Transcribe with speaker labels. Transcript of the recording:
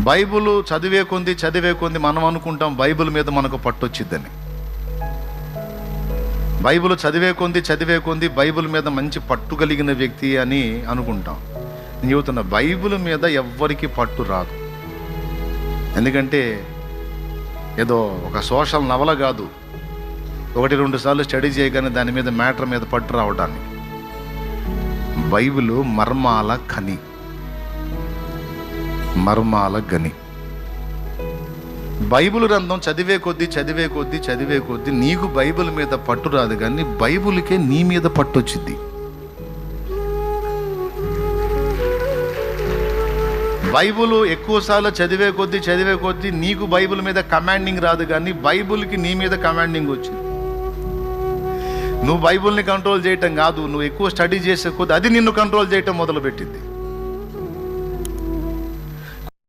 Speaker 1: Bible చదివే కొంది మనం అనుకుంటాం బైబిల్ మీద మనకు పట్టొచ్చిద్దని. బైబిల్ చదివే కొంది బైబిల్ మీద మంచి పట్టు కలిగిన వ్యక్తి అని అనుకుంటాం. నేను చెబుతున్నా, బైబిల్ మీద ఎవ్వరికి పట్టు రాదు. ఎందుకంటే ఏదో ఒక సోషల్ నవల కాదు, 1-2 సార్లు స్టడీ చేయగానే దాని మీద మ్యాటర్ మీద పట్టు రావడానికి. బైబిల్ మర్మాల గని. బైబిల్ గ్రంథం చదివే కొద్దీ నీకు బైబిల్ మీద పట్టు రాదు, కానీ బైబిల్కే నీ మీద పట్టు వచ్చింది. బైబిల్ ఎక్కువసార్లు చదివే కొద్దీ నీకు బైబిల్ మీద కమాండింగ్ రాదు, కానీ బైబిల్కి నీ మీద కమాండింగ్ వచ్చింది. నువ్వు బైబిల్ని కంట్రోల్ చేయటం కాదు, నువ్వు ఎక్కువ స్టడీ చేసే కొద్దీ అది నిన్ను కంట్రోల్ చేయటం మొదలుపెట్టింది.